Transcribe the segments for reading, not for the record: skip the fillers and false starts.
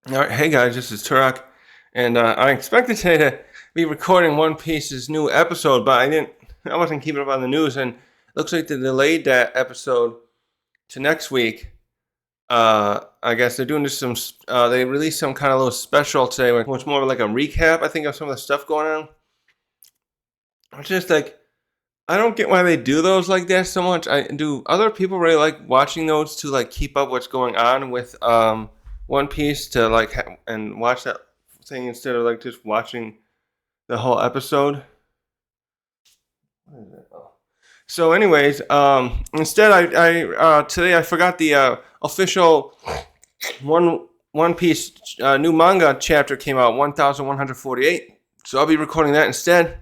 All right, hey guys, this is Turok, and I expected today to be recording One Piece's new episode, but I wasn't keeping up on the news, and it looks like they delayed that episode to next week. I guess they're doing just they released some kind of little special today, which was more like a recap, I think, of some of the stuff going on. It's just like, I don't get why they do those like that so much. Do other people really like watching those to like keep up what's going on with One Piece to like and watch that thing instead of like just watching the whole episode? What is it? Oh. So, anyways, instead, I today I forgot the official One Piece new manga chapter came out 1148. So I'll be recording that instead.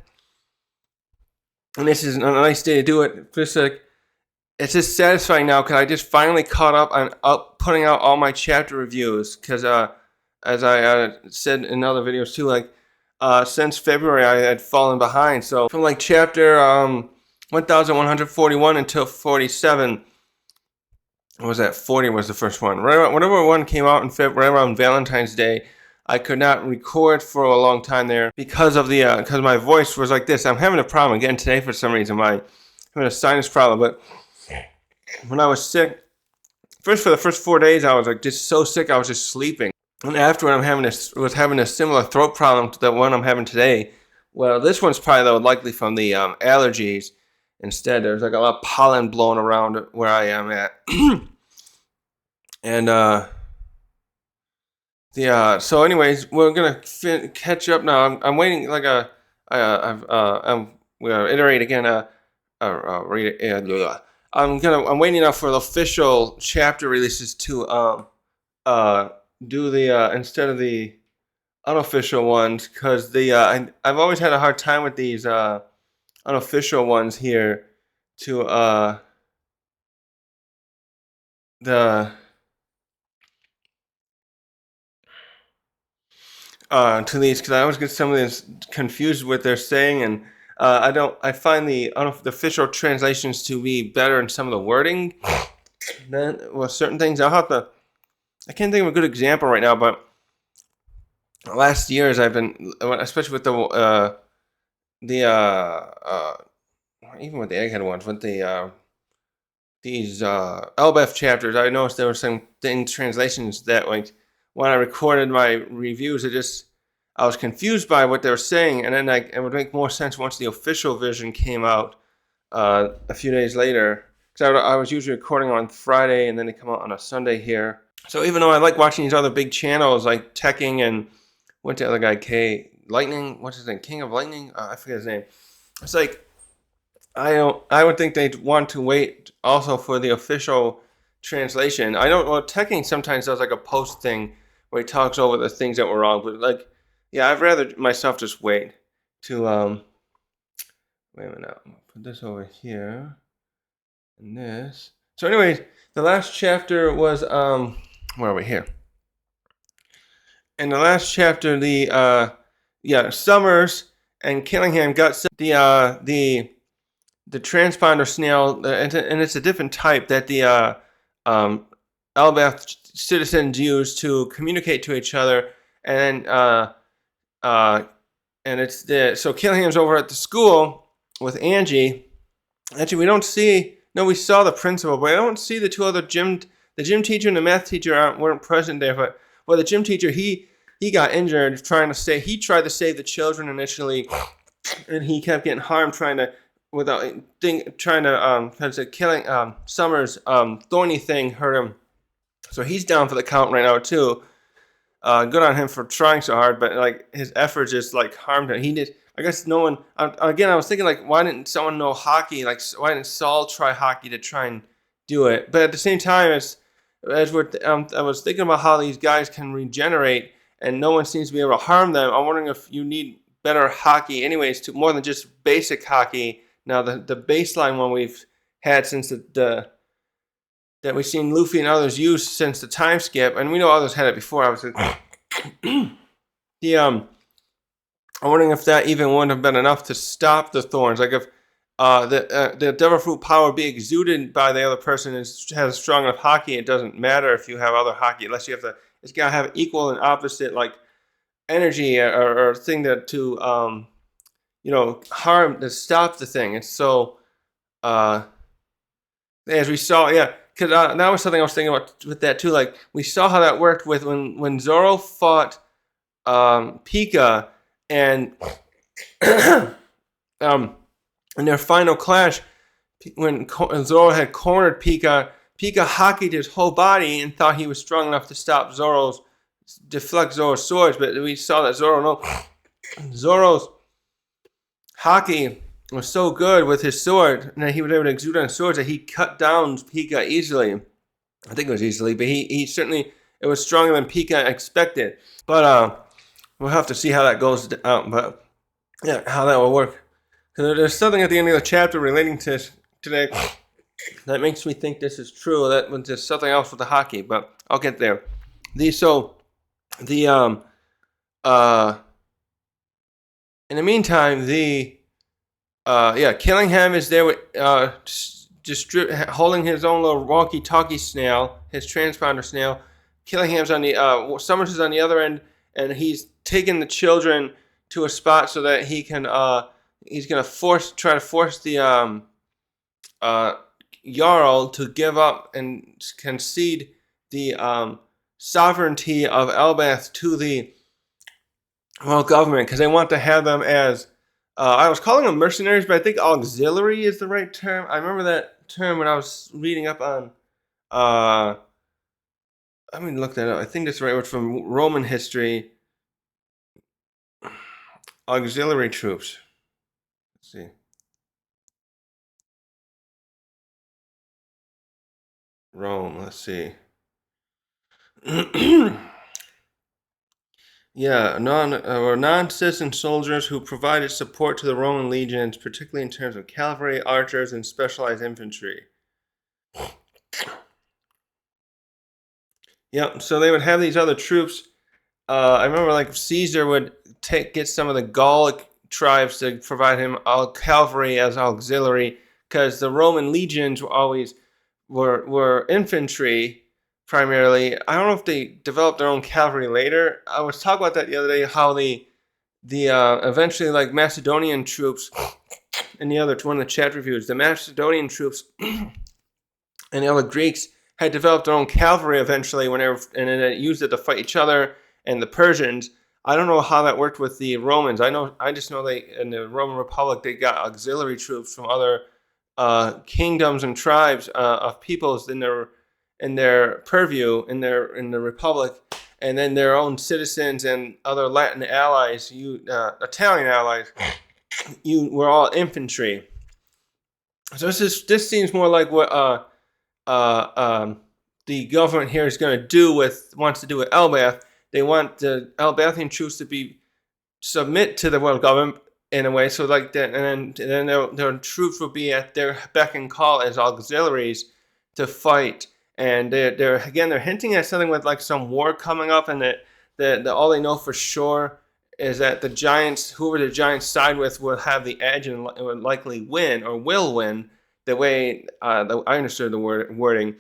And this is a nice day to do it. Just like, it's just satisfying now because I just finally caught up on putting out all my chapter reviews. Because as I said in other videos too, like since February I had fallen behind. So from like chapter 1141 until 47, what was that? 40 was the first one. Whatever one came out in February, right around Valentine's Day, I could not record for a long time there because of the because my voice was like this. I'm having a problem again today for some reason. I'm having a sinus problem. But when I was sick, for the first 4 days, I was like just so sick. I was just sleeping. And afterward, was having a similar throat problem to the one I'm having today. Well, this one's probably though likely from the allergies. Instead, there's like a lot of pollen blowing around where I am at, and so anyways, we're gonna catch up now. I'm waiting like I'm gonna iterate again. Read it. I'm waiting now for the official chapter releases to do the instead of the unofficial ones because I've always had a hard time with these unofficial ones here to the to these because I always get some of this confused with what they're saying, and I find the official translations to be better in some of the wording than certain things. I can't think of a good example right now, but last years I've been, especially with even with the egghead ones, with these LBF chapters, I noticed there were some translations that like when I recorded my reviews, I was confused by what they were saying, and then it would make more sense once the official version came out a few days later. Because I was usually recording on Friday, and then they come out on a Sunday here. So even though I like watching these other big channels like Teching and what's the other guy, Lightning, what's his name, King of Lightning? I forget his name. It's like I would think they'd want to wait also for the official translation. I don't. Well, Teching sometimes does like a post thing where he talks over the things that were wrong, but like, yeah, I'd rather myself just wait to wait a minute. I'm gonna put this over here and this. So, anyways, the last chapter was where are we here? In the last chapter, Summers and Killingham got the transponder snail, and it's a different type that the Albath citizens use to communicate to each other, and it's so Killingham's over at the school with Angie. Actually, we don't see. No, we saw the principal, but I don't see the two other the gym teacher and the math teacher weren't present there. But the gym teacher he got injured he tried to save the children initially, and he kept getting harmed trying to because the killing Summers thorny thing hurt him, so he's down for the count right now too. Good on him for trying so hard, but like his efforts just like harmed him. He did. I guess no one. Again, I was thinking like, why didn't someone know hockey? Like, why didn't Saul try hockey to try and do it? But at the same time, I was thinking about how these guys can regenerate, and no one seems to be able to harm them. I'm wondering if you need better hockey, anyways, to more than just basic hockey. Now, the baseline one we've had since that we've seen Luffy and others use since the time skip, and we know others had it before. Obviously, I'm wondering if that even wouldn't have been enough to stop the thorns. Like if the devil fruit power be exuded by the other person has strong enough hockey, it doesn't matter if you have other hockey, unless you have to it's got to have equal and opposite like energy or thing to harm to stop the thing. And so as we saw, yeah, because that was something I was thinking about with that too. Like we saw how that worked with when Zoro fought Pika and in their final clash, when Zoro had cornered Pika, Pika hockeyed his whole body and thought he was strong enough to deflect Zoro's swords. But we saw that Zoro's hockey was so good with his sword, and that he was able to exude on his swords that he cut down Pika easily. I think it was easily, but he certainly, it was stronger than Pika expected. But we'll have to see how that goes out. But yeah, how that will work. Because there's something at the end of the chapter relating to today that makes me think this is true. That was just something else with the hockey, but I'll get there. In the meantime, Killingham is there with holding his own little walkie-talkie snail, his transponder snail. Killingham's on the Summers is on the other end, and he's taking the children to a spot so that he can he's gonna try to force the Jarl to give up and concede the sovereignty of Elbath to the world government, because they want to have them as I was calling them mercenaries, but I think auxiliary is the right term. I remember that term when I was reading up on let me look that up. I think that's the right word from Roman history. Auxiliary troops. Let's see. Rome, let's see. Yeah, non-citizen soldiers who provided support to the Roman legions, particularly in terms of cavalry, archers, and specialized infantry. Yep, so they would have these other troops. I remember like Caesar would get some of the Gallic tribes to provide him cavalry as auxiliary, because the Roman legions were always were infantry primarily. I don't know if they developed their own cavalry later. I was talking about that the other day, how the eventually like Macedonian troops and one of the chat reviews, the Macedonian troops and the other Greeks had developed their own cavalry eventually and then used it to fight each other and the Persians. I don't know how that worked with the Romans. I just know they in the Roman Republic they got auxiliary troops from other kingdoms and tribes of peoples in their purview in the Republic, and then their own citizens and other Latin allies, Italian allies, were all infantry. So this seems more like what the government here wants to do with Elbath. They want the Elbathian troops to submit to the world government in a way, so like that, and then their troops will be at their beck and call as auxiliaries to fight. And they're hinting at something with like some war coming up, and that all they know for sure is that the giants, whoever the giants side with, will have the edge and will likely win or will win. The way I understood the wording.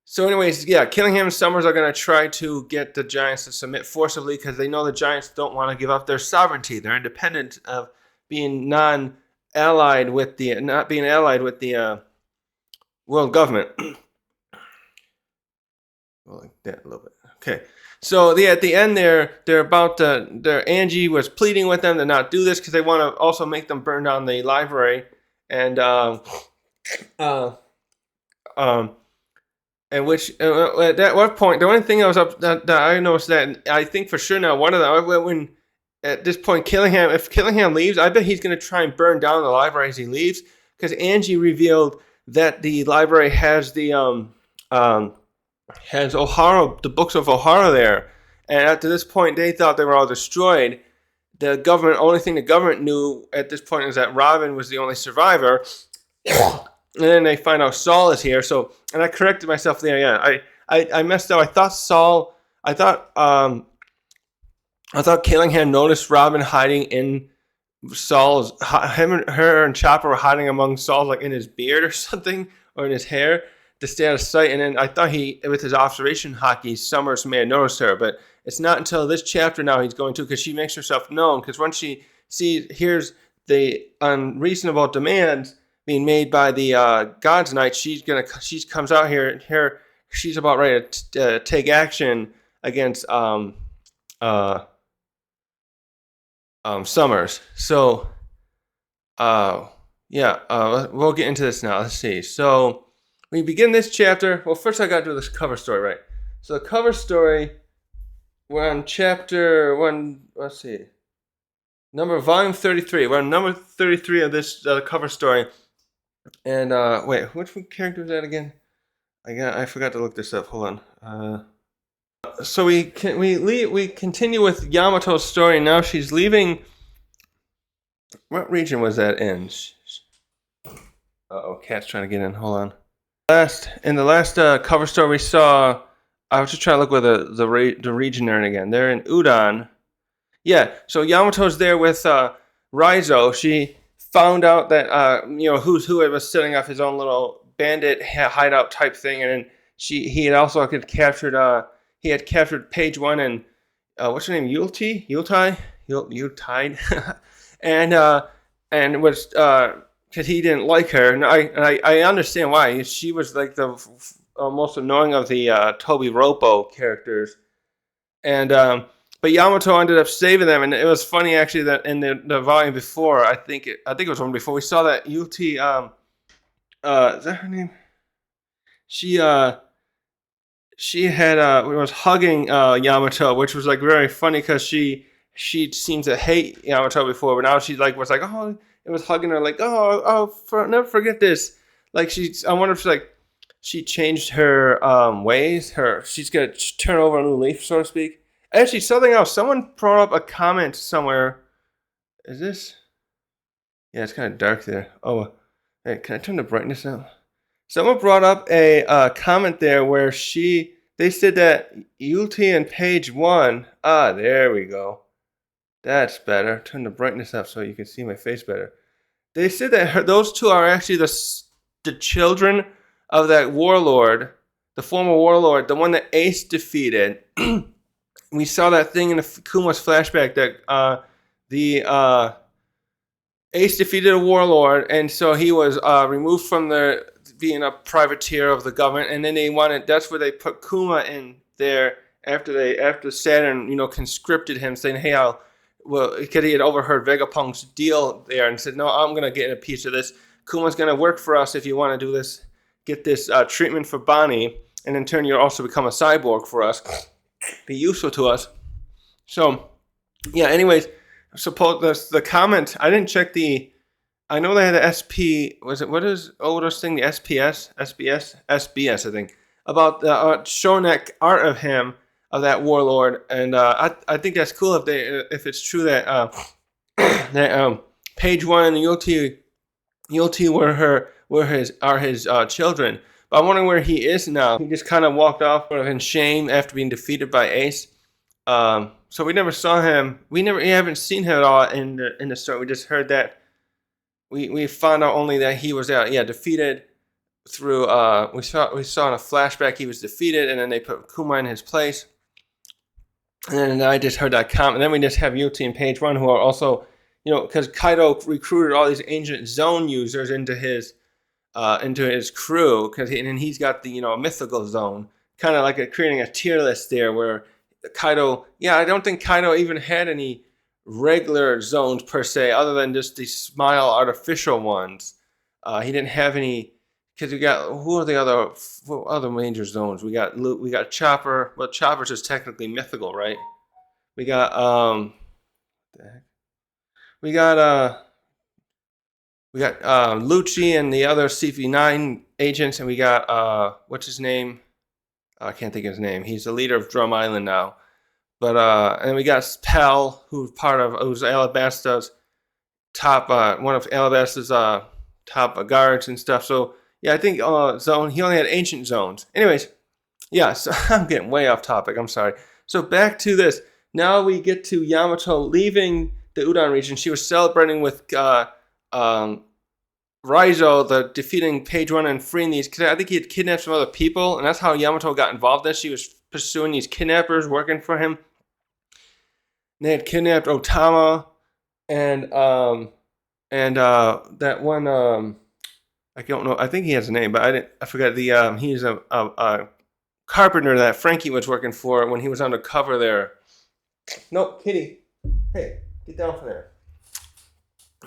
So anyways, yeah, Killingham and Summers are going to try to get the Giants to submit forcibly, because they know the Giants don't want to give up their sovereignty. They're independent of being not being allied with the world government. Like that a little bit. Okay. So at the end they're about Angie was pleading with them to not do this, because they want to also make them burn down the library. And and which at that one point, the only thing I was that I noticed that I think for sure now, one of them, when at this point if Killingham leaves, I bet he's going to try and burn down the library as he leaves, because Angie revealed that the library has the O'Hara, the books of O'Hara there, and up to this point they thought they were all destroyed. Only thing the government knew at this point is that Robin was the only survivor. And then they find out Saul is here. So, and I corrected myself there. Yeah, I messed up. I thought Killingham noticed Robin hiding in her and Chopper were hiding among Saul, like in his beard or something, or in his hair. to stay out of sight. And then I thought with his observation hockey, Summers may have noticed her, but it's not until this chapter now he's going to, because she makes herself known. Because once she hears the unreasonable demands being made by the God's Knight, she comes out here. She's about ready to take action against Summers. So, we'll get into this now. Let's see. So, we begin this chapter. Well, first I got to do this cover story, right? So, the cover story, we're on chapter 1, let's see. Volume 33. We're on number 33 of this cover story. And, wait, which character was that again? I forgot to look this up. Hold on. So we continue with Yamato's story. Now she's leaving. What region was that in? Cat's trying to get in. Hold on. In the last cover story we saw, I was just trying to look where the region they're in again. They're in Udon. Yeah. So Yamato's there with Raizo. She found out that who was setting up his own little bandit hideout type thing, and then he had also captured. He had captured Page One and what's her name, Yuletide, and was because he didn't like her, and I understand why. She was like the most annoying of the Toby Roppo characters, and but Yamato ended up saving them, and it was funny actually that in the volume before, I think it was one before, we saw that Yuti, is that her name? She was hugging Yamato, which was like very funny because she seemed to hate Yamato before, but now she was like, oh, it was hugging her like, never forget this. Like I wonder if she changed her ways. She's gonna turn over a new leaf, so to speak. Actually, something else. Someone brought up a comment somewhere. Is this? Yeah, it's kind of dark there. Oh, hey, can I turn the brightness up? Someone brought up a comment there where they said that Yuti and Page One. There we go. That's better. Turn the brightness up so you can see my face better. They said that those two are actually the children of that warlord, the former warlord, the one that Ace defeated. We saw that thing in the Kuma's flashback that the Ace defeated a warlord, and so he was removed from being a privateer of the government, and then that's where they put Kuma in there after Saturn, conscripted him, saying, hey, because he had overheard Vegapung's deal there and said, no, I'm going to get a piece of this. Kuma's going to work for us if you want to do this, get this treatment for Bonnie, and in turn you'll also become a cyborg for us, be useful to us. So, yeah, anyways, suppose the comment, I didn't check I know they had the SP, what is Odo's thing, the SBS, I think, about showing that art of him, of that warlord, and I think that's cool if it's true that that Page One and Yuti are his children. But I'm wondering where he is now. He just kind of walked off in shame after being defeated by Ace. So we never saw him. We haven't seen him at all in the story. We just heard that. We found out only that he was defeated through. We saw in a flashback he was defeated, and then they put Kuma in his place. And then I just heard that comment. And then we just have Yuti and Page One, who are also, because Kaido recruited all these ancient zone users into his crew, and he's got the mythical zone, kind of like creating a tier list there where Kaido. Yeah, I don't think Kaido even had any regular zones per se, other than just these smile artificial ones. He didn't have any, because we got, who are the other major zones? We got Chopper. Well, Chopper's is technically mythical, right? We got what the heck? We got Lucci and the other CV9 agents, and we got what's his name? I can't think of his name. He's the leader of Drum Island now. But and we got Pell, who's Alabasta's top, one of Alabasta's top guards and stuff. So yeah, I think zone. He only had ancient zones. Anyways, yeah. So I'm getting way off topic. I'm sorry. So back to this. Now we get to Yamato leaving the Udon region. She was celebrating with Raizo, the defeating Page One and freeing these. I think he had kidnapped some other people, and that's how Yamato got involved in this. He was pursuing these kidnappers working for him. And they had kidnapped Otama and that one I don't know. I think he has a name, but I forgot the he's a carpenter that Frankie was working for when he was undercover there. Nope, Kitty. Hey, get down from there.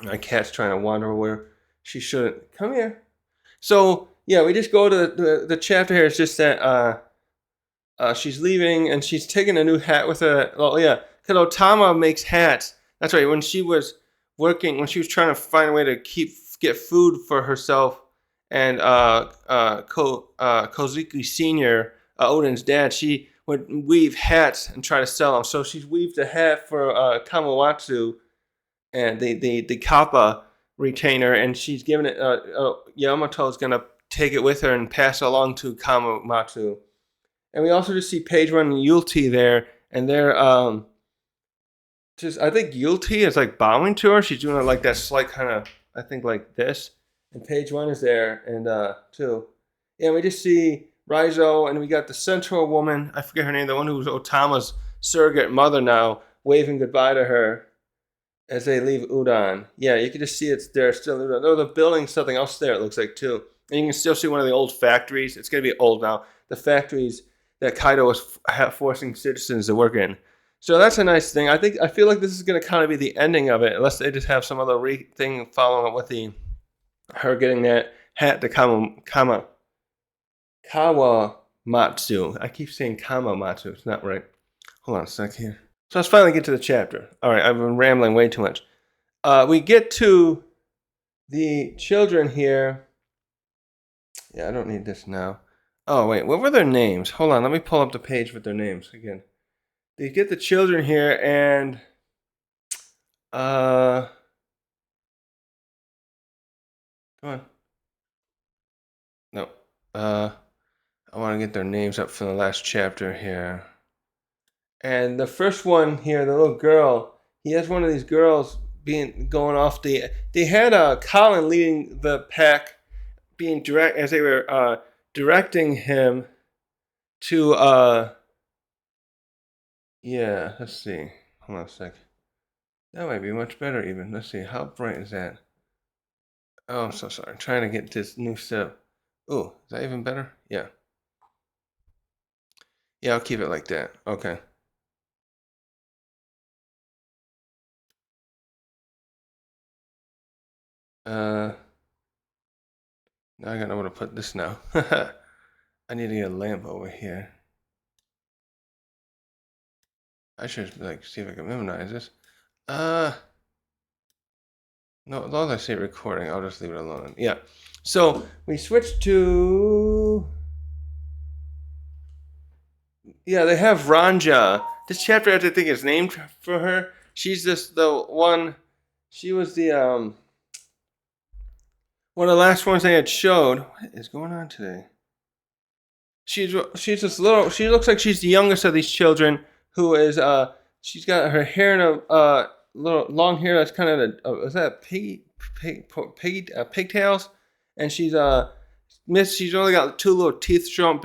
My cat's trying to wander where she shouldn't. Come here. So yeah, we just go to the chapter here. It's just that she's leaving and she's taking a new hat with her. Well, yeah, because Otama makes hats. That's right. When she was working, when she was trying to find a way to get food for herself and Kozuki Senior, Odin's dad, she would weave hats and try to sell them. So she's weaved a hat for Kamawatsu and the Kappa retainer, and she's giving it. Yamato's gonna take it with her and pass it along to Kamamatsu. And we also just see Page One and Yulti there, and they're just I think Yulti is like bowing to her. She's doing like that slight kind of I think like this, and Page One is there, and too. And we just see Raizo, and we got the centaur woman. I forget her name, the one who was Otama's surrogate mother now, waving goodbye to her as they leave Udon. Yeah, you can just see it's there still. Oh, the building's something else there, it looks like, too. And you can still see one of the old factories. It's going to be old now. The factories that Kaido was forcing citizens to work in. So that's a nice thing. I feel like this is going to kind of be the ending of it, unless they just have some other thing following up with her getting that hat to Kawamatsu. I keep saying Kamamatsu. It's not right. Hold on a sec here. So let's finally get to the chapter. All right, I've been rambling way too much. We get to the children here. Yeah, I don't need this now. Oh, wait, what were their names? Hold on, let me pull up the page with their names again. They get the children here, and come on. No. I want to get their names up for the last chapter here. And the first one here, the little girl, he has one of these girls going off they had Colin leading the pack, being as they were directing him to yeah, let's see. Hold on a sec. That might be much better even. Let's see, how bright is that? Oh, I'm so sorry. I'm trying to get this new setup. Oh, is that even better? Yeah. Yeah, I'll keep it like that. Okay. Now I gotta know where to put this now. I need to get a lamp over here. I should like see if I can memorize this. No, as long as I say recording, I'll just leave it alone. Yeah. So we switch to they have Ranja. This chapter I think is named for her. She's the one. She was the one of the last ones they had showed. What is going on today? She's this little. She looks like she's the youngest of these children. Who is she's got her hair in a little long hair that's kind of is that pigtails, and she's she's only got two little teeth showing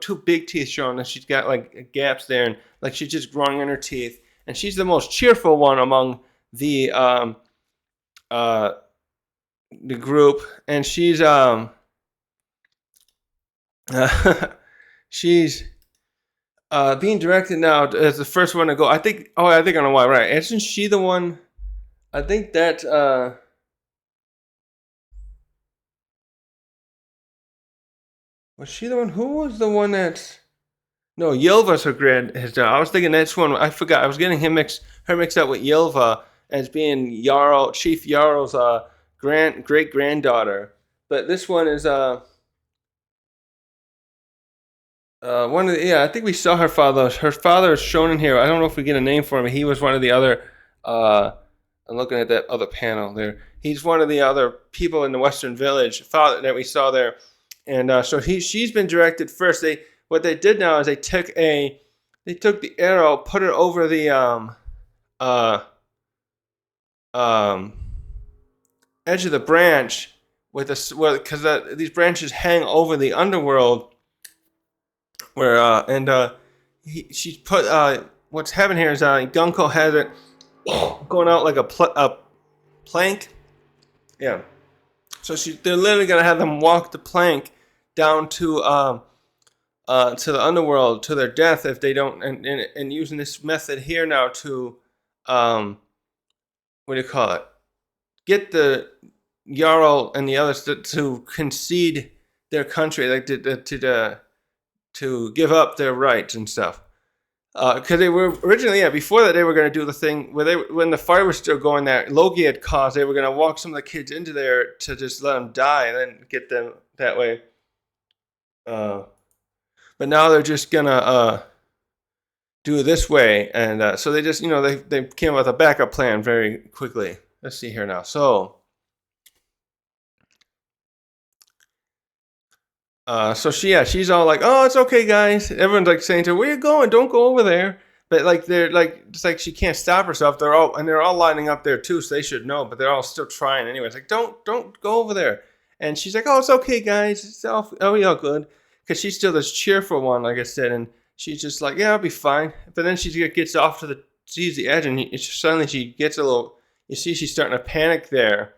two big teeth showing, and she's got like gaps there, and like she's just growing in her teeth, and she's the most cheerful one among the group, and she's she's being directed now as the first one to go. I think I know why. Right? Isn't she the one? I think that was she the one? Who was the one that? No, Yilva's his daughter. I was thinking that's one. I forgot. I was getting her mixed up with Yilva as being Chief Yarl's great granddaughter. But this one is one of the, I think we saw her father. Her father is shown in here. I don't know if we get a name for him. He was one of the other. I'm looking at that other panel there. He's one of the other people in the Western Village father that we saw there, and so she's been directed first. What they did now is they took the arrow, put it over the edge of the branch with a because these branches hang over the underworld. Where she's put what's happening here is Gunko has it going out like a plank. Yeah. So they're literally gonna have them walk the plank down to the underworld to their death if they don't, and using this method here now to what do you call it? Get the Jarl and the others to concede their country, like to give up their rights and stuff. Because they were originally, before that, they were going to do the thing where when the fire was still going there, Loki had caused, they were going to walk some of the kids into there to just let them die and then get them that way. But now they're just going to do it this way. And so they just, they came up with a backup plan very quickly. Let's see here now. So she's all like, "Oh, it's okay, guys." Everyone's like saying to her, "Where you going? Don't go over there." But like they're like, it's like she can't stop herself. They're all lining up there too, so they should know. But they're all still trying anyway. It's like, don't go over there. And she's like, "Oh, it's okay, guys. It's all good," because she's still this cheerful one, like I said, and she's just like, "Yeah, I'll be fine." But then she gets off to sees the edge, and suddenly she gets a little. You see, she's starting to panic there,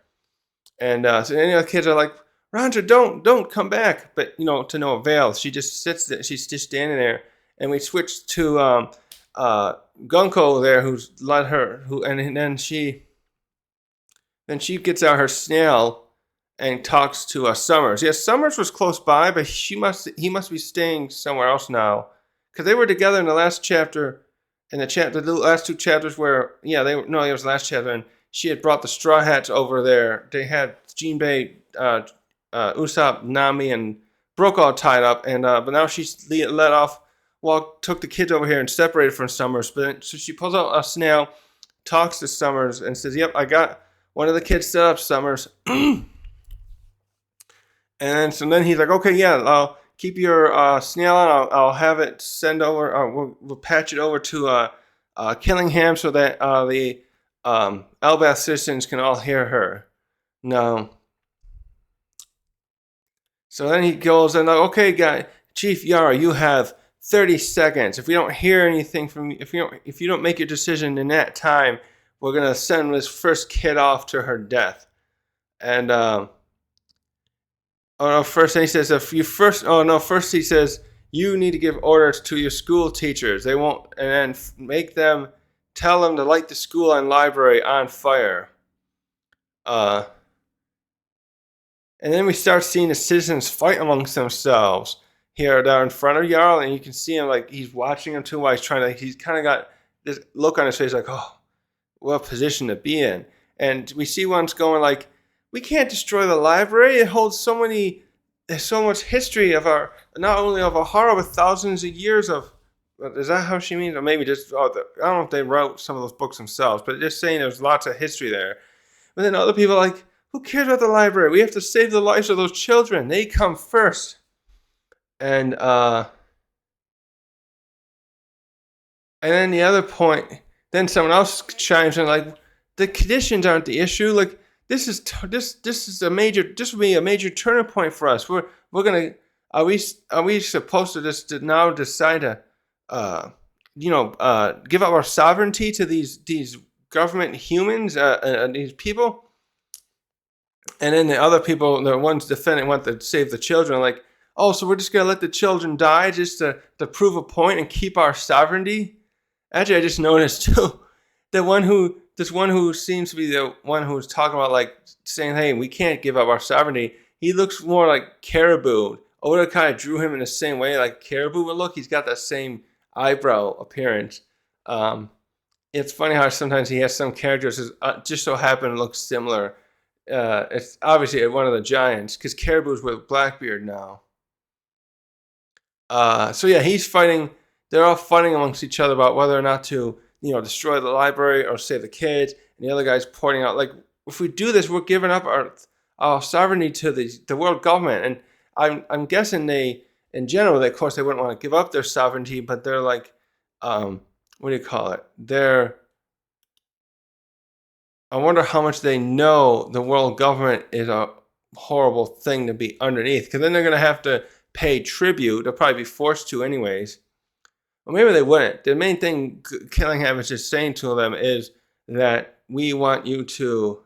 and so any of the kids are like, "Roger, don't come back," but to no avail. She just sits there. She's just standing there, and we switch to Gunko there, who's let her, and then she gets out her snail and talks to Summers. Yes, Summers was close by, but he must be staying somewhere else now, because they were together in the last chapter, the last two chapters where it was the last chapter, and she had brought the Straw Hats over there. They had Jinbei, Usopp, Nami, and Brook all tied up, and but now she's let off. Took the kids over here and separated from Summers. But so she pulls out a snail, talks to Summers, and says, "Yep, I got one of the kids set up, Summers." And so then he's like, "Okay, yeah, I'll keep your snail on. I'll have it send over. We'll patch it over to Killingham so that the Elbath citizens can all hear her." No. So then he goes and "Okay, guy, Chief Yara, you have 30 seconds. If we don't hear anything from you, if you don't make your decision in that time, we're gonna send this first kid off to her death." And first he says, first he says, "You need to give orders to your school teachers. They won't, and then tell them to light the school and library on fire." And then we start seeing the citizens fight amongst themselves here down in front of Jarl, and you can see him like he's watching him too while he's kind of got this look on his face like, "Oh, what position to be in." And we see one's going like, "We can't destroy the library. It holds there's so much history of not only of our horror, but thousands of years of." Is that how she means? Or maybe just, I don't know if they wrote some of those books themselves, but just saying there's lots of history there. But then other people are like, "Who cares about the library? We have to save the lives of those children. They come first." And then the other point, then someone else chimes in like, "The conditions aren't the issue. Like this is a major. This will be a major turning point for us. We're gonna. Are we supposed to just now decide to give up our sovereignty to these government humans, these people?" And then the other people, the ones defending, want to save the children, like, "Oh, so we're just gonna let the children die just to prove a point and keep our sovereignty?" Actually, I just noticed too, this one who seems to be the one who's talking about like saying, "Hey, we can't give up our sovereignty." He looks more like Caribou. Oda kind of drew him in the same way like Caribou would look. He's got that same eyebrow appearance. It's funny how sometimes he has some characters just so happen to look similar. It's obviously one of the giants because Caribou's with Blackbeard now. So yeah, he's fighting. They're all fighting amongst each other about whether or not to, destroy the library or save the kids. And the other guy's pointing out, like, if we do this, we're giving up our sovereignty to the world government. And I'm guessing in general, of course, they wouldn't want to give up their sovereignty, but they're like, what do you call it? I wonder how much they know the world government is horrible thing to be underneath, because then they're going to have to pay tribute. They'll probably be forced to anyways. Or maybe they wouldn't. The main thing Killingham is just saying to them is that we want you to,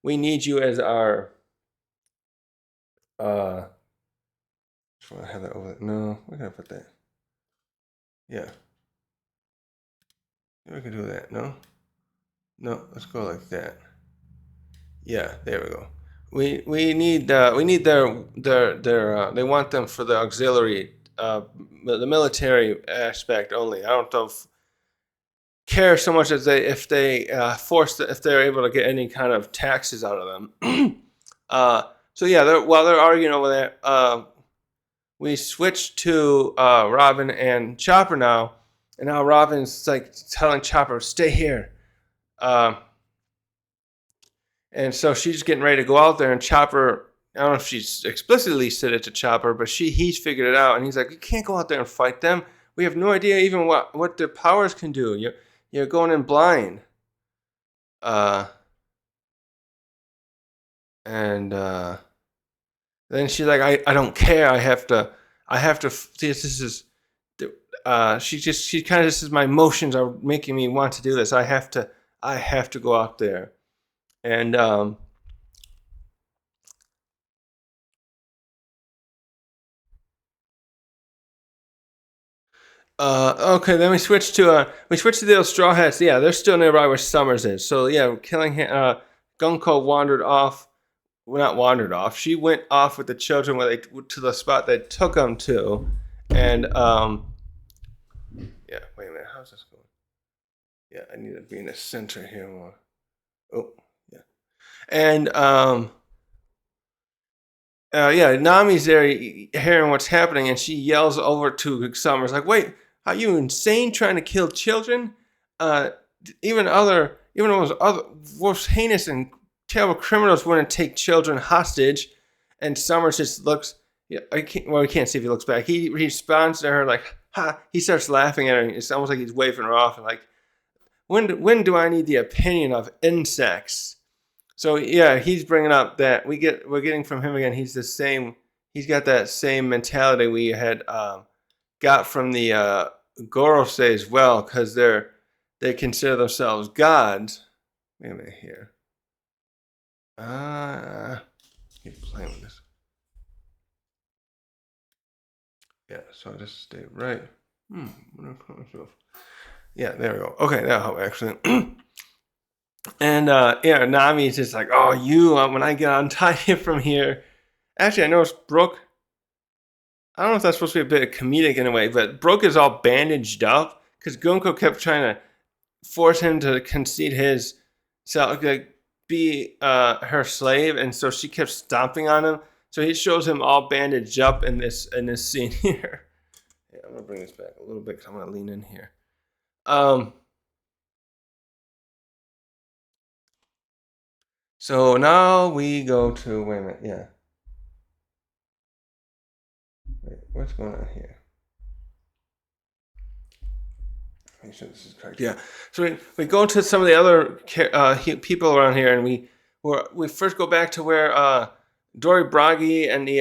we need you as our, I have that over there. No, we're going to put that. Yeah. We can do that. No? No, let's go like that. Yeah, there we go. We need their they want them for the auxiliary the military aspect only. I don't care so much as if they're able to get any kind of taxes out of them. So yeah, while they're arguing over that, we switch to Robin and Chopper now, and now Robin's like telling Chopper, "Stay here." And so she's getting ready to go out there, and Chopper, I don't know if she's explicitly said it to Chopper, but he's figured it out, and he's like, "You can't go out there and fight them. We have no idea even what their powers can do. You're going in blind." And then she's like, "I don't care. I have to. This is." She kind of just says, "My emotions are making me want to do this. I have to go out there." And okay, then we switch to the old Straw Hats. Yeah, they're still nearby where Summers is. So yeah, Gunko wandered off. Well, not wandered off. She went off with the children to the spot they took them to, and yeah. Wait a minute, how's this going? Yeah, I need to be in the center here more. Oh, yeah, and yeah, Nami's there hearing what's happening, and she yells over to Summers like, "Wait, are you insane trying to kill children? Uh, even those other worse heinous and terrible criminals wouldn't take children hostage." And Summers just looks. Yeah, we can't see if he looks back. He responds to her like, "Ha!" He starts laughing at her. It's almost like he's waving her off, and like, when do I need the opinion of insects? So yeah, he's bringing up that we're getting from him again. He's the same. He's got that same mentality we had got from the Gorosei as well, because they consider themselves gods. Wait a minute here. Keep playing with this. Yeah, so I just stay right. Yeah, there we go. Okay, that'll help actually. And yeah, Nami's just like, "Oh, when I get untied from here." Actually, I noticed Brooke. I don't know if that's supposed to be a bit comedic in a way, but Brooke is all bandaged up because Gunko kept trying to force him to concede his self, like, be her slave, and so she kept stomping on him. So he shows him all bandaged up in this scene here. Yeah, I'm gonna bring this back a little bit because I'm gonna lean in here. So now we go to, wait a minute, yeah. Wait, what's going on here? Make sure this is correct. Yeah. So we go to some of the other people around here, and we first go back to where Dory Bragi and the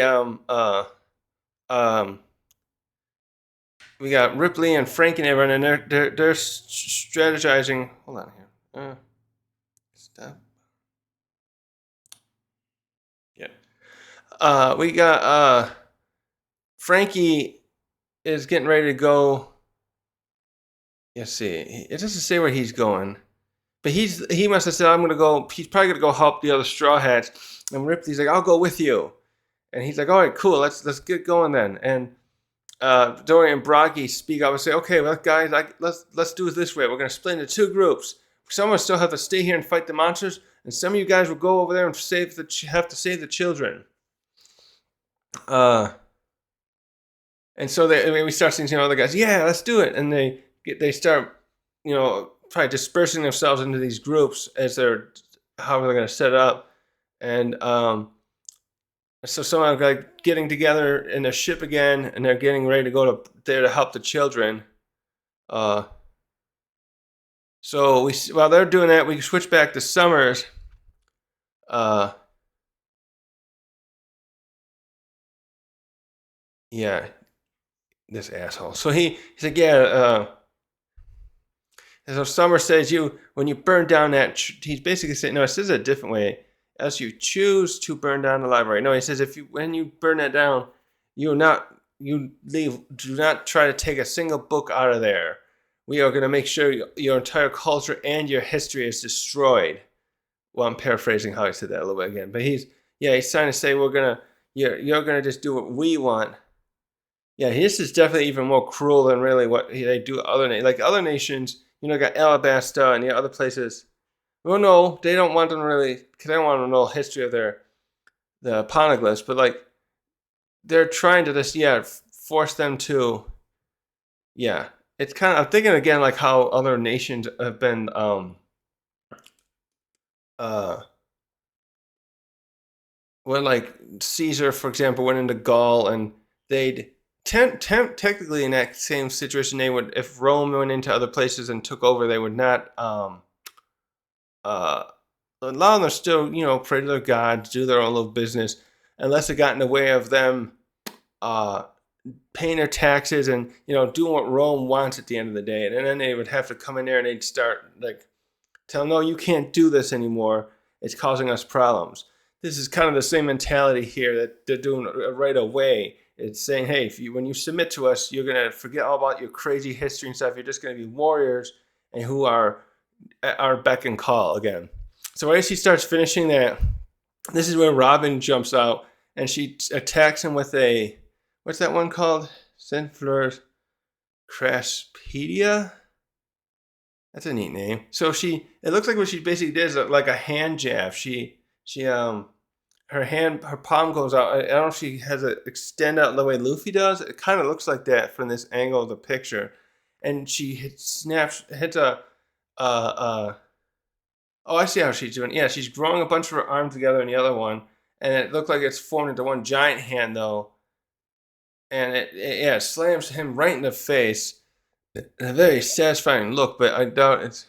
we got Ripley and Frank and everyone, and they're strategizing. Hold on here. Stop. Yeah. We got Frankie is getting ready to go. Let's see. It doesn't say where he's going, but he must have said, "I'm gonna go." He's probably gonna go help the other Straw Hats. And Ripley's like, "I'll go with you," and he's like, "All right, cool. Let's get going then." And Dory and Bragi speak up and say, "Okay, well, guys, let's do it this way. We're gonna split into two groups. Some of us still have to stay here and fight the monsters, and some of you guys will go over there and have to save the children." And so we start seeing some other guys. Yeah, let's do it, and they start, probably dispersing themselves into these groups as however they're going to set up, and so someone like getting together in a ship again, and they're getting ready to go there to help the children. So while they're doing that, we switch back to Summers. yeah, this asshole. So he's like, yeah. And so Summer says, when you burn down that, he's basically saying, no, it says it a different way. Else you choose to burn down the library. No, he says, when you burn that down, you leave. Do not try to take a single book out of there. We are going to make sure your entire culture and your history is destroyed. Well, I'm paraphrasing how he said that a little bit again, but he's trying to say you're gonna just do what we want. Yeah, this is definitely even more cruel than really what they do other nations. Got Alabasta and other places. Well, no, they don't want them really, because they don't want to know the history of the poneglyphs, but like they're trying to just force them to It's kind of, I'm thinking again like how other nations have been uh when like Caesar, for example, went into Gaul, and they'd technically in that same situation, they would, if Rome went into other places and took over, they would not uh, allow them to still, pray to their gods, do their own little business, unless it got in the way of them uh, paying their taxes and doing what Rome wants at the end of the day. And then they would have to come in there and they'd start like tell them, no, you can't do this anymore. It's causing us problems. This is kind of the same mentality here that they're doing right away. It's saying, hey, when you submit to us, you're going to forget all about your crazy history and stuff. You're just going to be warriors and who are at our beck and call again. So as he starts finishing that, this is where Robin jumps out and she attacks him with what's that one called? Senfleur Crashpedia? That's a neat name. So it looks like what she basically did is like a hand jab. Her palm goes out. I don't know if she has it extend out the way Luffy does. It kind of looks like that from this angle of the picture. And she hits oh, I see how she's doing. Yeah, she's growing a bunch of her arms together in the other one. And it looked like it's formed into one giant hand, though. And it slams him right in the face. A very satisfying look, but I doubt it's...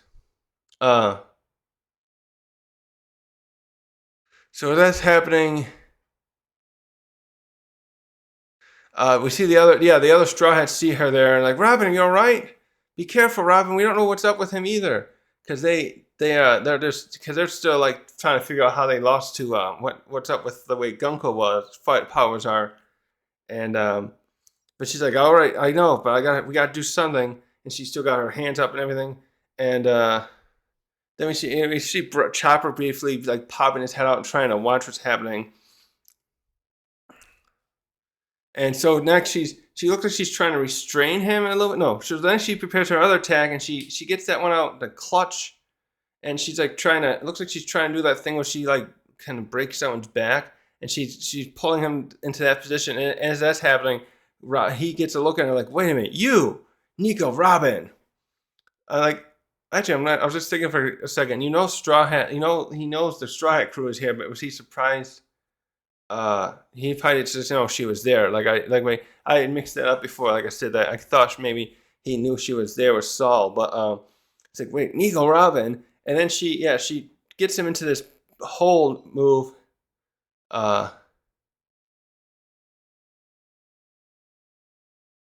So that's happening. We see the other Straw Hats see her there and like, Robin, are you all right? Be careful, Robin. We don't know what's up with him either, because they're still like trying to figure out how they lost to what's up with the way Gunko fight powers are, and but she's like, all right, I know, but we got to do something, and she still got her hands up and everything, and then we see Chopper briefly like popping his head out and trying to watch what's happening. And so next she looks like she's trying to restrain him a little bit. No, so then she prepares her other attack and she gets that one out, the clutch, and she's like it looks like she's trying to do that thing where she like kind of breaks someone's back, and she's pulling him into that position. And as that's happening, he gets a look at her like, wait a minute, you, Nico Robin. Actually, I'm not. I was just thinking for a second. Straw Hat. He knows the Straw Hat crew is here, but was he surprised? He probably just she was there. I mixed that up before. Like I said, that I thought maybe he knew she was there with Saul, but it's like, wait, Nico Robin, and then she gets him into this hold move. Wait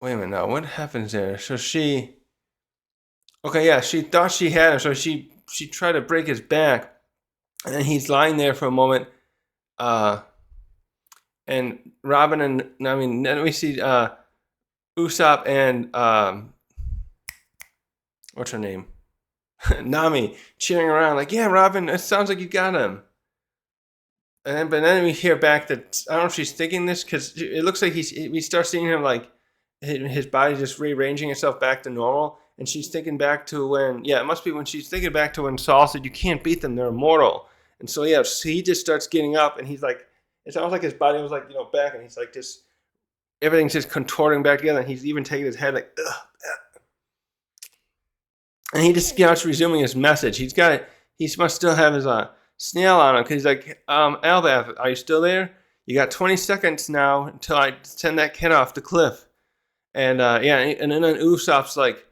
a minute now, what happens there? So she thought she had him, so she tried to break his back, and then he's lying there for a moment. And Robin then we see Usopp and what's her name? Nami cheering around like, yeah, Robin, it sounds like you got him. But then we hear back that I don't know if she's thinking this, because it looks like we start seeing him like his body just rearranging itself back to normal, and she's thinking back to when it must be when she's thinking back to when Saul said you can't beat them, they're immortal. And so he just starts getting up, and he's like, it's almost like his body was like back, and he's like just everything's just contorting back together, and he's even taking his head like, ugh. And he just starts resuming his message. He must still have his snail on him, because he's like, Albath, are you still there? You got 20 seconds now until I send that kid off the cliff. And and then Usopp's like,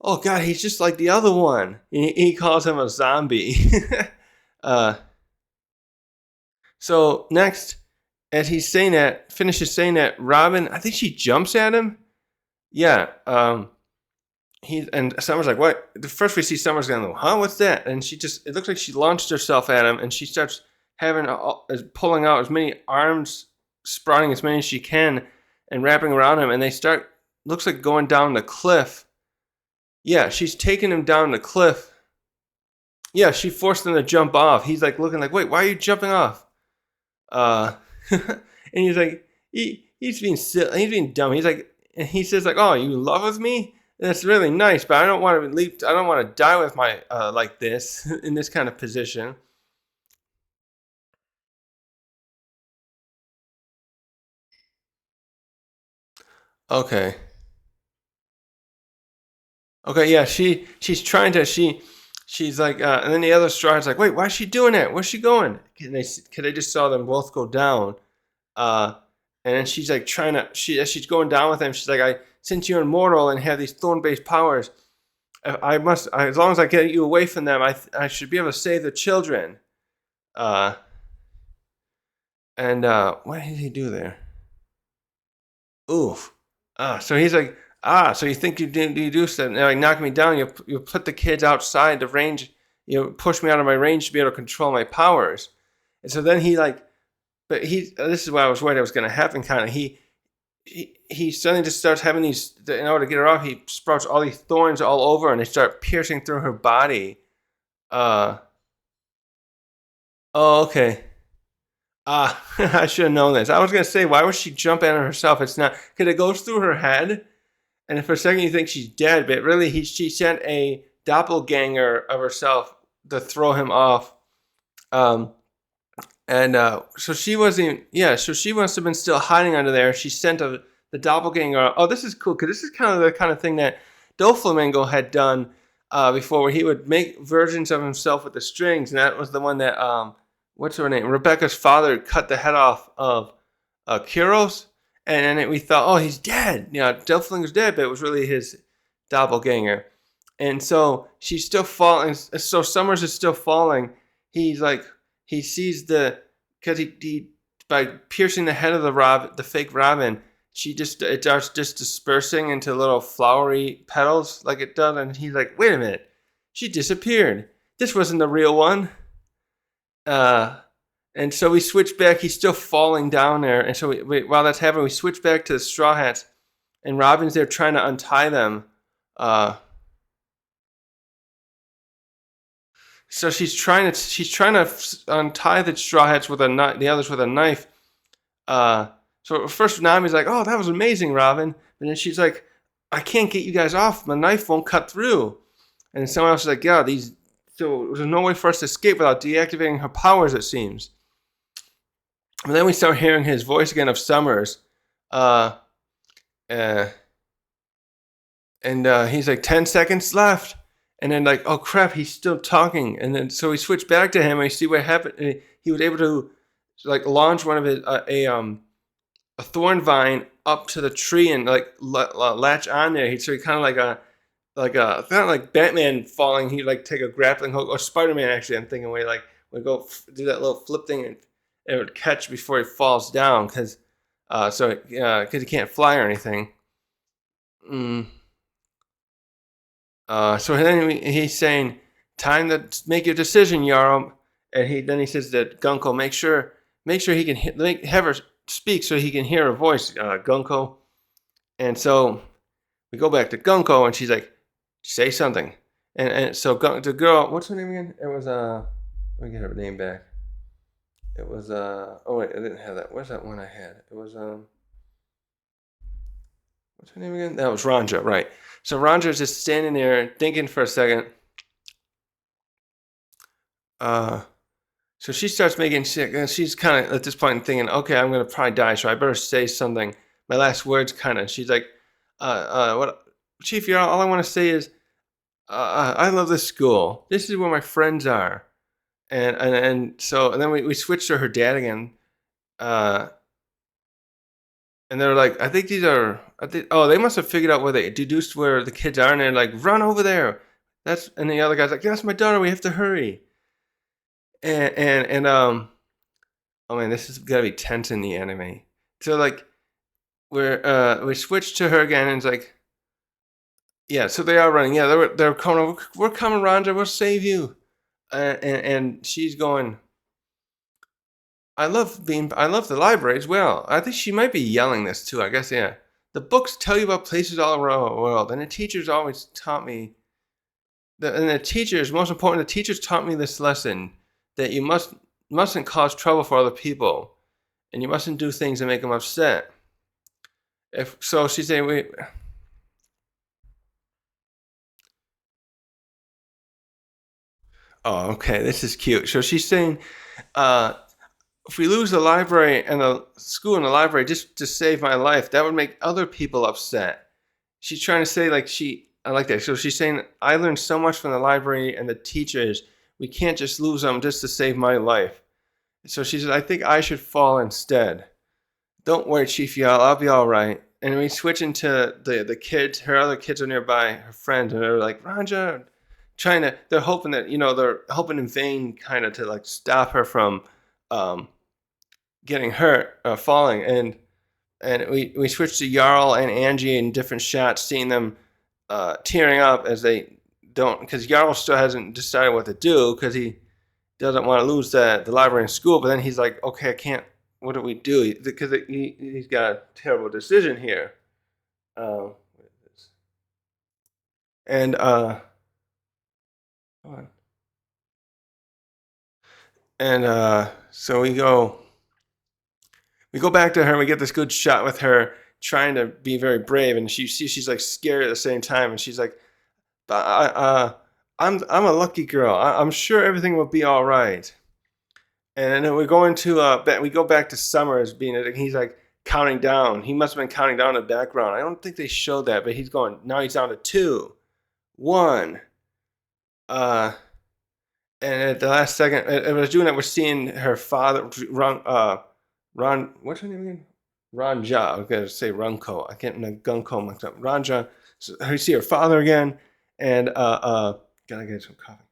oh god, he's just like the other one. He calls him a zombie. So next, as he's saying that, finishes saying that, Robin, I think she jumps at him. Yeah. And Summer's like, what? The first we see Summer's going, huh? What's that? And it looks like she launched herself at him, and she starts pulling out as many arms, sprouting as many as she can, and wrapping around him. And they start, looks like going down the cliff. Yeah, she's taking him down the cliff. Yeah, she forced him to jump off. He's like looking like, wait, why are you jumping off? And he's like, he's being silly, he's being dumb. He's like, and he says like, oh, you in love with me? That's really nice, but I don't want to leap. I don't want to die with my like this in this kind of position. Okay. Okay. Yeah. She's trying to she's like, and then the other straw's like, wait, why is she doing that? Where's she going? Cause they just saw them both go down. Uh, and then she's like trying to as she's going down with him. She's like, since you're immortal and have these thorn-based powers, as long as I get you away from them, I should be able to save the children. Uh, and what did he do there? Oof. So he's like, so you think you do something, like knock me down, you put the kids outside the range, you push me out of my range to be able to control my powers. And so then he like, but this is what I was worried was going to happen kind of. He suddenly just starts having these, in order to get her off, he sprouts all these thorns all over and they start piercing through her body. Uh, oh, okay. I should have known this. I was going to say, why would she jump at her herself? It's not, because it goes through her head. And for a second you think she's dead, but really she sent a doppelganger of herself to throw him off. So she wasn't, yeah, so she must have been still hiding under there. She sent the doppelganger. Oh, this is cool, because this is kind of the kind of thing that Doflamingo had done before, where he would make versions of himself with the strings. And that was the one that, what's her name? Rebecca's father cut the head off of Kuros. And then we thought, oh, he's dead. You know, Doflamingo's dead, but it was really his doppelganger. And so she's still falling. So Summers is still falling. He's like, he sees because he by piercing the head of the fake Robin, it starts just dispersing into little flowery petals like it does, and he's like, wait a minute, she disappeared. This wasn't the real one. And so we switch back. He's still falling down there, and so while that's happening, we switch back to the Straw Hats, and Robin's there trying to untie them. So she's trying to untie the Straw Hats with the others with a knife. So first Nami's like, "Oh, that was amazing, Robin," and then she's like, "I can't get you guys off. My knife won't cut through." And then someone else is like, "Yeah, so there's no way for us to escape without deactivating her powers, it seems." And then we start hearing his voice again of Summers. Uh, uh, and he's like, 10 seconds left. And then like, oh crap, he's still talking. And then so we switch back to him and we see what happened. And he was able to like launch one of his a thorn vine up to the tree and like latch on there. So he kind of kind of like Batman falling. He'd like take a grappling hook, or Spider-Man actually. I'm thinking we we go do that little flip thing and it would catch before he falls down because he can't fly or anything. Mm. So then he's saying, "Time to make your decision, Yarrow." And then he says that Gunko, make sure he can have her speak so he can hear her voice, Gunko. And so we go back to Gunko, and she's like, "Say something." And so the girl, what's her name again? It was let me get her name back. It was oh wait, I didn't have that. Where's that one I had? It was what's her name again? That was Ranja, right? So Ranja's just standing there thinking for a second. So she starts making sick, and she's kind of at this point thinking, okay, I'm gonna probably die, so I better say something. My last words, kind of. She's like, what, Chief? All I want to say is, I love this school. This is where my friends are, and then we switch to her dad again, and they're like, I think these are, they must have figured out where they deduced where the kids are, and they're like, run over there. And the other guy's like, that's my daughter. We have to hurry. And oh man, this is gonna be tense in the anime. So like we switch to her again, and it's like, yeah. So they are running. Yeah, they're coming over. We're coming, Ranja. We'll save you. And she's going. I love the library as well. I think she might be yelling this too. I guess, yeah. The books tell you about places all around the world, and the teachers always taught me. And the teachers, most important, the teachers taught me this lesson that you mustn't cause trouble for other people, and you mustn't do things that make them upset. If so, she's saying we. Oh, okay, this is cute. So she's saying, uh, if we lose the library and the school and the library just to save my life, that would make other people upset. She's trying to say like I like that. So she's saying I learned so much from the library and the teachers. We can't just lose them just to save my life. So she said, I think I should fall instead. Don't worry, Chief Yell, I'll be all right. And we switch into the kids. Her other kids are nearby, her friends, and they're like, Ranja, they're hoping that, they're hoping in vain kind of to like stop her from um, getting hurt, falling. And we switch to Jarl and Angie in different shots, seeing them tearing up as they don't, because Jarl still hasn't decided what to do because he doesn't want to lose the library and school. But then he's like, okay, I can't. What do we do? Because he's got a terrible decision here. Uh, and so we go back to her. And we get this good shot with her trying to be very brave, and she's like scared at the same time, and she's like, I'm a lucky girl. I'm sure everything will be all right. And then we're going to we go back to Summers being, he's like counting down. He must have been counting down in the background. I don't think they showed that, but he's going, now he's down to 2, 1. Uh, and at the last second, it was doing that. We're seeing her father, Ron, what's her name again? Ranja. I was gonna say Runko. I can't. Gunko mixed up. Ranja. So we see her father again, and gotta get some coffee.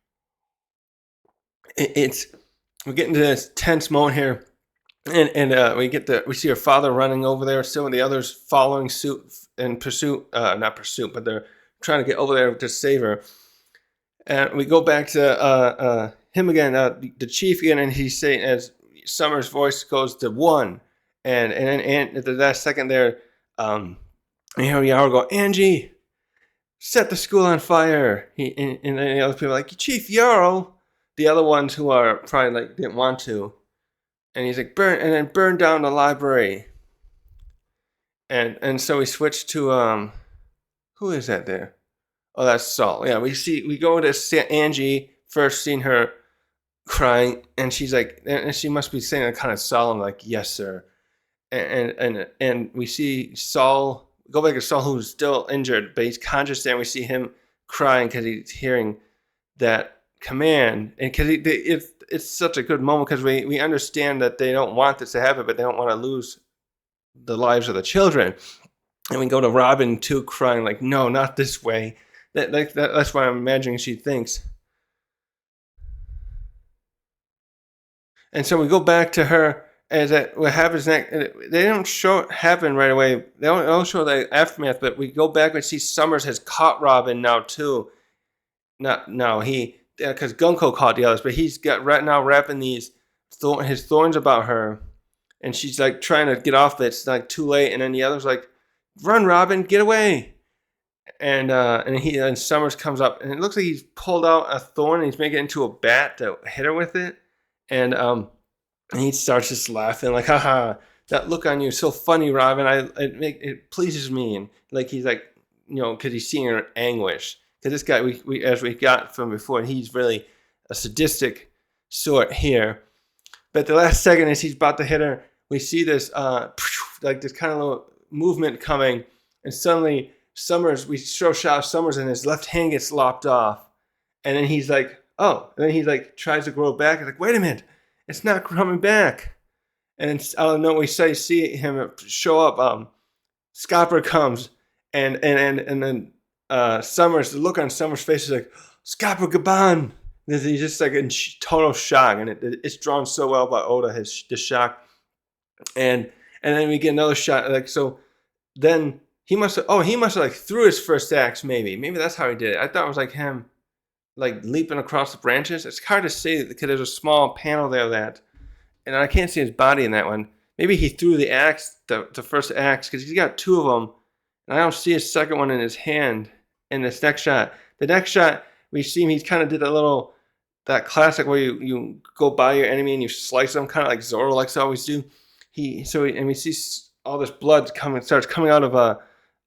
It's we're getting to this tense moment here, and we see her father running over there. Some of the others following suit in pursuit, not pursuit, but they're trying to get over there to save her. And we go back to him again, the chief again, and he's saying as Summer's voice goes to 1, and at the last second there, you hear Yarrow go, Angie, set the school on fire. And the other people are like, Chief Yarrow, the other ones who are probably like didn't want to, and he's like burn down the library. And so we switch to who is that there? Oh, that's Saul. Yeah, we go to Angie first, seeing her crying, and she's like, and she must be saying it kind of solemn, like, yes, sir. And we see Saul, go back to Saul, who's still injured, but he's conscious there, and we see him crying because he's hearing that command. And because it's such a good moment because we understand that they don't want this to happen, but they don't want to lose the lives of the children. And we go to Robin too, crying like, no, not this way. That's why I'm imagining she thinks. And so we go back to her as that what happens next. They don't show it happen right away. They don't show the aftermath, but we go back and see Summers has caught Robin now too. Not no, he because Gunko caught the others, but he's got right now wrapping his thorns about her, and she's like trying to get off, but it's like too late. And then the others like, run, Robin, get away. And Summers comes up, and it looks like he's pulled out a thorn, and he's making it into a bat to hit her with it. And he starts just laughing, like, haha, that look on you is so funny, Robin. It pleases me. And like he's like, because he's seeing her anguish. Because this guy, we as we got from before, he's really a sadistic sort here. But the last second, as he's about to hit her, we see this like this kind of little movement coming, and suddenly we show shot of Summers, and his left hand gets lopped off, and then he's like, oh, and then he like tries to grow it back. He's like, wait a minute, it's not coming back. And out of nowhere, we see him show up. Scopper comes, and then Summers, the look on Summers' face is like, Scopper Gaban, He's just like in total shock, and it's drawn so well by Oda, the shock, and then we get another shot. Like so, then he must have like threw his first axe. Maybe that's how he did it. I thought it was like him like leaping across the branches. It's hard to say because there's a small panel there that, and I can't see his body in that one. Maybe he threw the axe, the first axe, because he's got two of them, and I don't see his second one in his hand in this next shot. The next shot, we see him, he kind of did that classic where you go by your enemy and you slice them, kind of like Zoro likes to always do. And we see all this blood starts coming out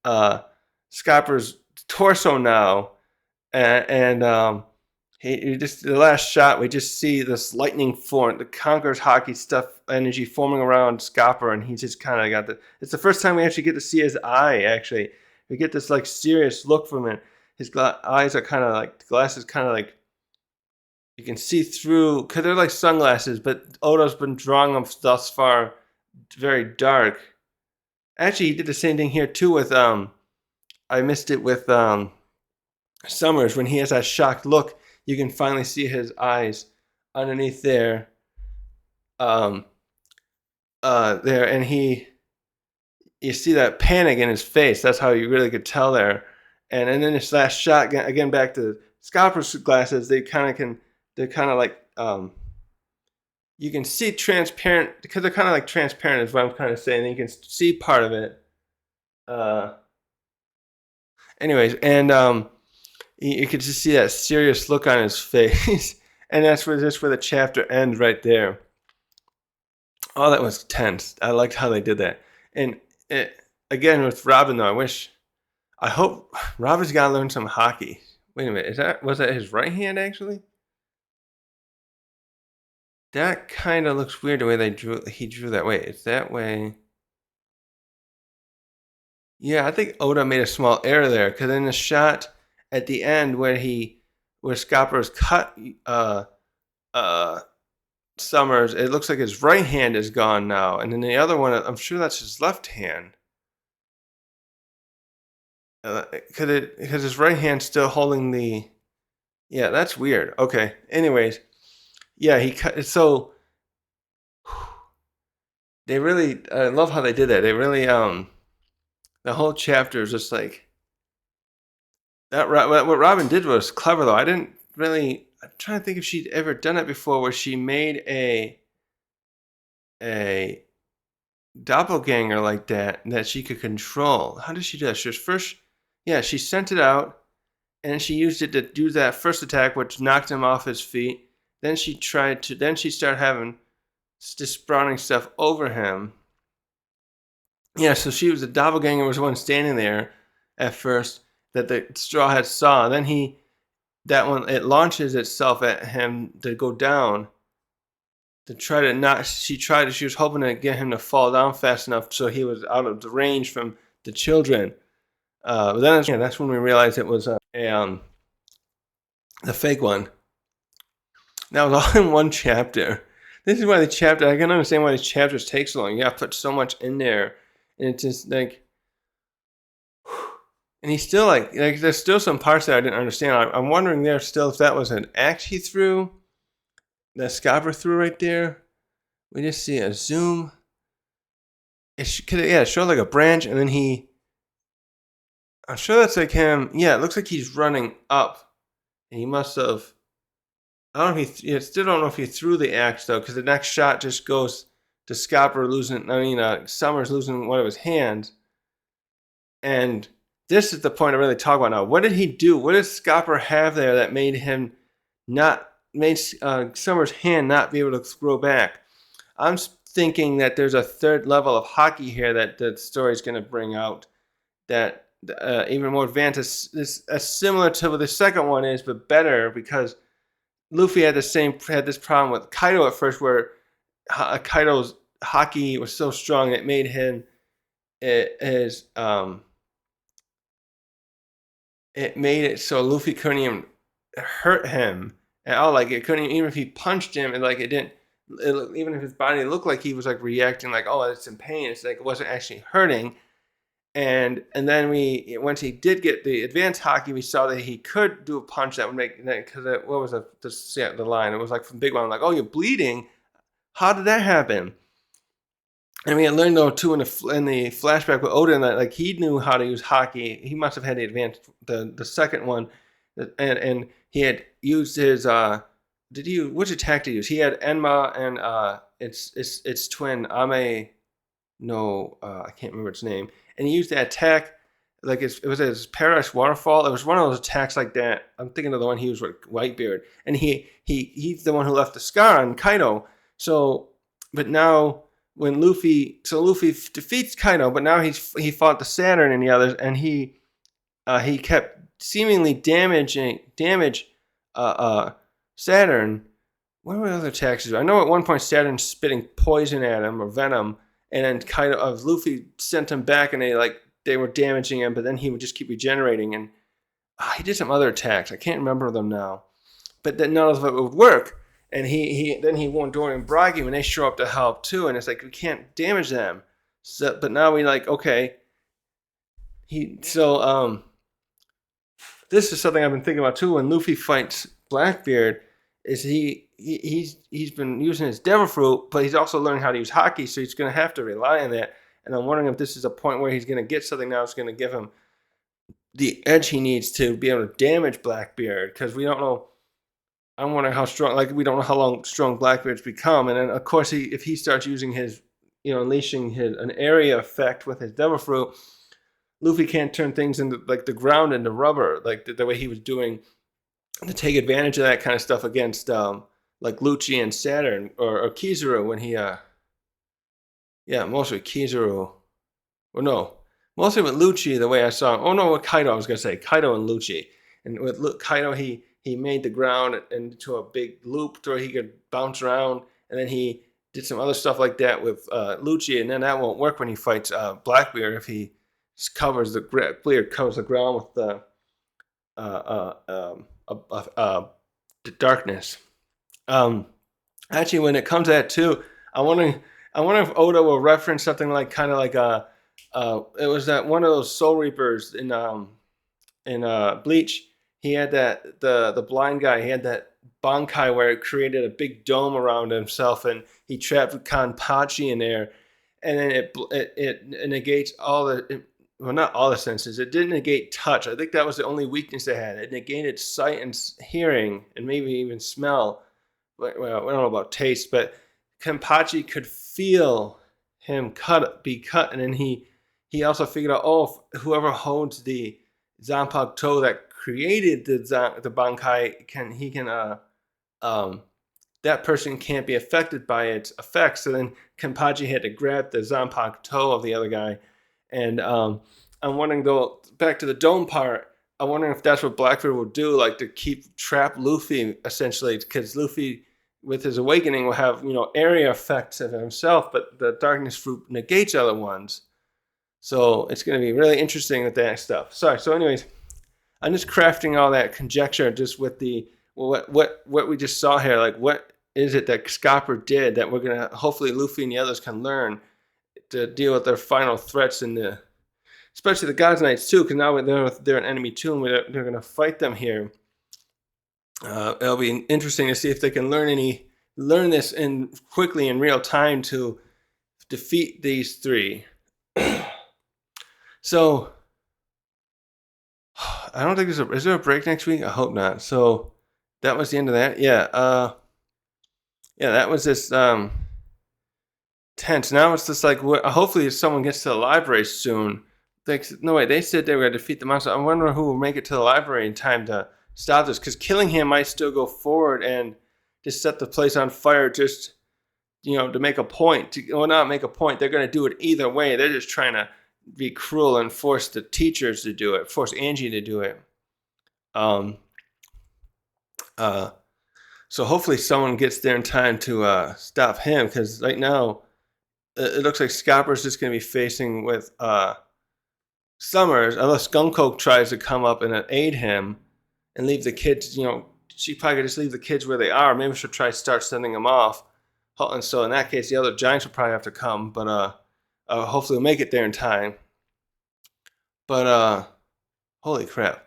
of Scopper's torso now, and he just the last shot we just see this lightning form, the Conqueror's Hockey stuff energy forming around Scopper, and he just kind of got it's the first time we actually get to see his eye. Actually, we get this like serious look from it. His eyes are kind of like, the glasses kind of like, you can see through, because they're like sunglasses, but Oda's been drawing them thus far very dark. Actually, he did the same thing here too with, I missed it with Summers. When he has that shocked look, you can finally see his eyes underneath there. There, and you see that panic in his face. That's how you really could tell there. And then this last shot, again back to Scopper's glasses, they're kind of like, you can see transparent, because they're kind of like transparent is what I'm kind of saying. You can see part of it. Anyways, and you could just see that serious look on his face. And that's where the chapter ends right there. Oh, that was tense. I liked how they did that. And again, with Robin, though, I hope Robin's got to learn some hockey. Wait a minute, was that his right hand, actually? That kind of looks weird the way he drew that way. It's that way. Yeah, I think Oda made a small error there, because in the shot at the end where Scopper's cut Summers, it looks like his right hand is gone now, and then the other one, I'm sure that's his left hand, because his right hand's still holding the. Yeah, that's weird. Okay. Anyways, yeah, he cut. So they really, I love how they did that. They really, the whole chapter is just like that. What Robin did was clever, though. I'm trying to think if she'd ever done it before, where she made a doppelganger like that she could control. How did she do that? She sent it out, and she used it to do that first attack, which knocked him off his feet. Then she started having just sprouting stuff over him. Yeah, so the doppelganger was the one standing there at first that the Straw Hat saw. Then it launches itself at him to go down, to try to knock. She was hoping to get him to fall down fast enough so he was out of the range from the children. But then that's when we realized it was the fake one. That was all in one chapter. This is why I can understand why these chapters take so long. You have to put so much in there, and it's just like, and he's still like there's still some parts that I didn't understand. I'm wondering there still if that was an axe he threw, that Scopper threw right there. We just see a zoom. It showed like a branch, and then I'm sure that's like him. Yeah, it looks like he's running up, and he must have. I still don't know if he threw the axe, though, because the next shot just goes to Scopper Summers losing one of his hands. And this is the point I really talk about now. What did he do? What did Scopper have there that made Summers' hand not be able to grow back? I'm thinking that there's a third level of hockey here that the story's going to bring out, that even more advanced, as similar to what the second one is, but better, because Luffy had this problem with Kaido at first, where Kaido's hockey was so strong it made him it made it so Luffy couldn't even hurt him at all. Like, it couldn't even if he punched him, and like it didn't. Even if his body looked like he was like reacting, like, oh, it's in pain. It's like it wasn't actually hurting. And then once he did get the advanced hockey, we saw that he could do a punch that would make, because what was the line? It was like from Big One, like, "Oh, you're bleeding. How did that happen?" And we had learned though too in the flashback with Odin that like he knew how to use hockey. He must have had the advanced the second one, and he had used his which attack did he use? He had Enma and its twin Ame. No, I can't remember its name. And he used that attack like it was his Paradise Waterfall. It was one of those attacks like that. I'm thinking of the one he used with Whitebeard, and he's the one who left the scar on Kaido. So, but now when Luffy defeats Kaido, but now he fought the Saturn and the others, and he kept seemingly damage Saturn. What were the other attacks? I know at one point Saturn's spitting poison at him or venom, and then Kaido Luffy sent him back, and they were damaging him, but then he would just keep regenerating, and he did some other attacks. I can't remember them now, but then none of it would work. And then he won Dorian Bragi when they show up to help too, and it's like we can't damage them. So, but now we okay. This is something I've been thinking about too. When Luffy fights Blackbeard, is he's been using his Devil Fruit, but he's also learning how to use hockey, so he's going to have to rely on that. And I'm wondering if this is a point where he's going to get something now that's going to give him the edge he needs to be able to damage Blackbeard, because we don't know. I'm wondering how strong, we don't know how long strong Blackbeard's become. And then, of course, if he starts using his, unleashing an area effect with his Devil Fruit, Luffy can't turn things into, the ground into rubber, the way he was doing to take advantage of that kind of stuff against, Lucci and Saturn, or Kizaru when he, mostly Kizaru. Or no, mostly with Lucci, the way I saw him. Oh, no, with Kaido, I was going to say. Kaido and Lucci. And with Kaido, he made the ground into a big loop to where he could bounce around, and then he did some other stuff like that with Lucci, and then that won't work when he fights Blackbeard if he covers the ground with the darkness. Actually, when it comes to that too, I wonder if Oda will reference something it was that one of those Soul Reapers in Bleach. He had that the blind guy. He had that Bankai where it created a big dome around himself, and he trapped Kanpachi in there, and then it negates all the not all the senses. It didn't negate touch. I think that was the only weakness they had. It negated sight and hearing, and maybe even smell. Well, I don't know about taste, but Kanpachi could feel him be cut, and then he also figured out, whoever holds the Zanpakuto that created the Bankai that person can't be affected by its effects. So then Kenpachi had to grab the Zanpakuto of the other guy, and I'm wondering though, back to the dome part, I'm wondering if that's what Blackbeard will do, to trap Luffy essentially, because Luffy with his awakening will have area effects of himself, but the darkness fruit negates other ones. So it's going to be really interesting with that stuff. Sorry. So anyways, I'm just crafting all that conjecture just with what we just saw here. What is it that Scopper did that we're going to, hopefully Luffy and the others can learn to deal with their final threats, especially the Gods Knights too, because now they're an enemy too, and they're going to fight them here. It'll be interesting to see if they can learn this quickly in real time to defeat these three. So I don't think is there a break next week? I hope not. So that was the end of that. Yeah. That was this tense. Now it's just hopefully someone gets to the library soon. No way, they said they were going to defeat the monster. I wonder who will make it to the library in time to stop this, because Killingham might still go forward and just set the place on fire, just to make a point. Not make a point. They're going to do it either way. They're just trying to be cruel and force the teachers to do it, force Angie to do it. So hopefully someone gets there in time to stop him, because right now it looks like Scopper's just going to be facing with Summers, unless Gunko tries to come up and aid him and leave the kids, she probably could just leave the kids where they are. Maybe she'll try to start sending them off. And so in that case, the other Giants will probably have to come, but hopefully we'll make it there in time. But holy crap.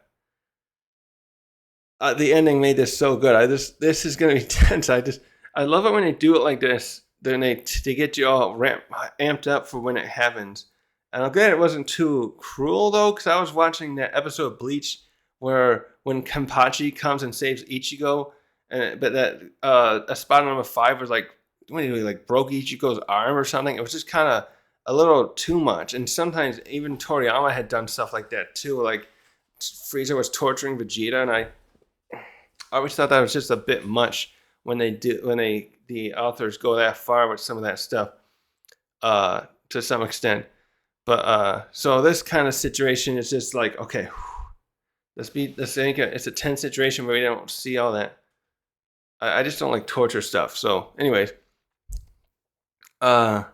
The ending made this so good. This is gonna be tense. I love it when they do it like this. Then they get you all amped up for when it happens. And I'm glad it wasn't too cruel though, because I was watching that episode of Bleach where when Kenpachi comes and saves Ichigo, but that a spot number 5 was like what do you like broke Ichigo's arm or something. It was just kind of a little too much. And sometimes even Toriyama had done stuff like that too. Like Frieza was torturing Vegeta, and I always thought that was just a bit much when the authors go that far with some of that stuff to some extent. But so this kind of situation is just like okay, let's think it's a tense situation where we don't see all that. I just don't like torture stuff. So, anyways, uh,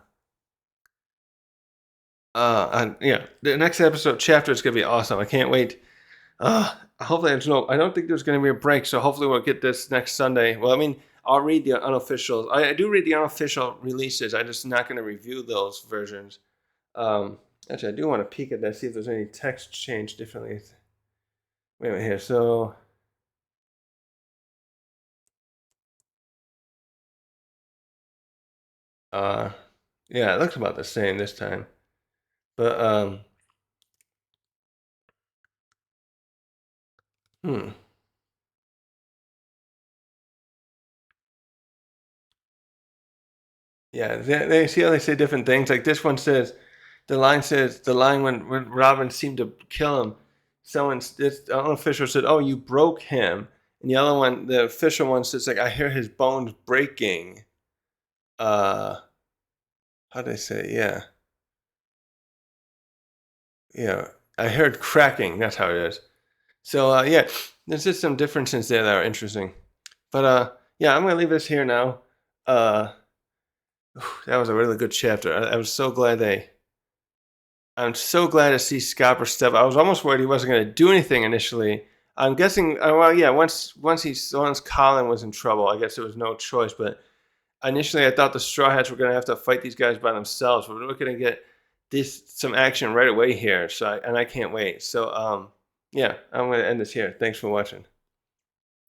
yeah, the next episode chapter is gonna be awesome. I can't wait. Hopefully, I don't think there's gonna be a break. So hopefully, we'll get this next Sunday. Well, I mean, I'll read the unofficial. I do read the unofficial releases. I'm just not gonna review those versions. Actually, I do want to peek at that, see if there's any text changed differently. Wait a minute here. So, uh, yeah, it looks about the same this time. But hmm. Yeah, they see how they say different things. Like this one says the line when Robin seemed to kill him. This unofficial said, "Oh, you broke him," and the other one, the official one says like, "I hear his bones breaking." Uh, how do they say? It? Yeah, I heard cracking. That's how it is. So yeah, there's just some differences there that are interesting. But yeah, I'm gonna leave this here now. Uh, that was a really good chapter. I was so glad they I'm so glad to see Scott step. I was almost worried he wasn't going to do anything initially. I'm guessing. Well, yeah. Once Colin was in trouble, I guess there was no choice. But initially, I thought the Straw Hats were going to have to fight these guys by themselves. But we're going to get some action right away here. And I can't wait. So yeah, I'm going to end this here. Thanks for watching.